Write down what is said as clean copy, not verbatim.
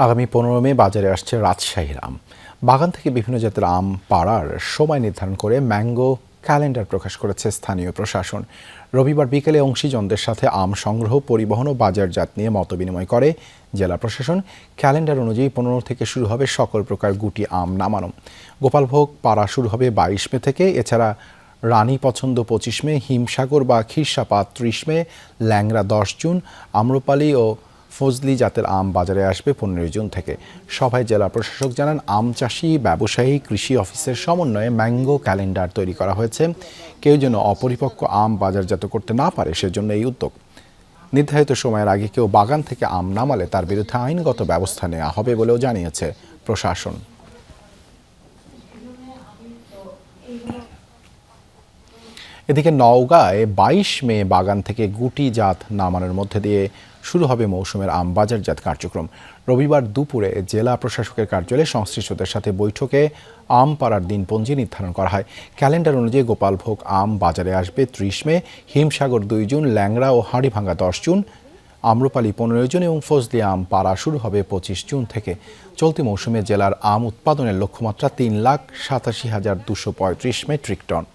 আগামী 15 মে বাজারে আসছে রাজশাহীর আম। বাগান থেকে বিভিন্ন জাতের আম পাড়ার সময় নির্ধারণ করে ম্যাঙ্গো ক্যালেন্ডার প্রকাশ করেছে স্থানীয় প্রশাসন। রবিবার বিকেলে অংশীজনদের সাথে আম সংগ্রহ, পরিবহন ও বাজারজাত নিয়ে মতবিনিময় করে জেলা প্রশাসন। ক্যালেন্ডার অনুযায়ী 15 থেকে শুরু হবে সকল প্রকার গুটি আম নামানো। গোপালভোগ পাড়া শুরু হবে 22 মে থেকে। এছাড়া রানী পছন্দ 25 মে, হিমসাগর বা খিরসাপাত 30 মে, ল্যাংড়া 10 জুন, আম্রপালি ও ফজলি জাতের আম বাজারে আসবে 15 জুন থেকে। সভায় জেলা প্রশাসক জানান, আম চাষি, ব্যবসায়ী, কৃষি অফিসের সমন্বয়ে ম্যাঙ্গো ক্যালেন্ডার তৈরি করা হয়েছে। কেউ যেন অপরিপক্ক আম বাজারজাত করতে না পারে, সেজন্য এই উদ্যোগ। নির্ধারিত সময়ের আগে কেউ বাগান থেকে আম নামালে তার বিরুদ্ধে আইনগত ব্যবস্থা নেওয়া হবে বলেও জানিয়েছে প্রশাসন। এদিকে নওগাঁয় 22 মে বাগান থেকে গুটি জাত নামানোর মধ্যে দিয়ে শুরু হবে মৌসুমের আম বাজারজাত কার্যক্রম। রবিবার দুপুরে জেলা প্রশাসকের কার্যালয়ে সংশ্লিষ্টদের সাথে বৈঠকে আম পাড়ার দিনপঞ্জি নির্ধারণ করা হয়। ক্যালেন্ডার অনুযায়ী গোপালভোগ আম বাজারে আসবে 30 মে, হিমসাগর 2 জুন, ল্যাংড়া ও হাড়িভাঙ্গা 10 জুন, আম্রপালি 15 জুন এবং ফজলি আম পাড়া শুরু হবে 25 জুন থেকে। চলতি মৌসুমে জেলার আম উৎপাদনের লক্ষ্যমাত্রা 3,87,235 মেট্রিক টন।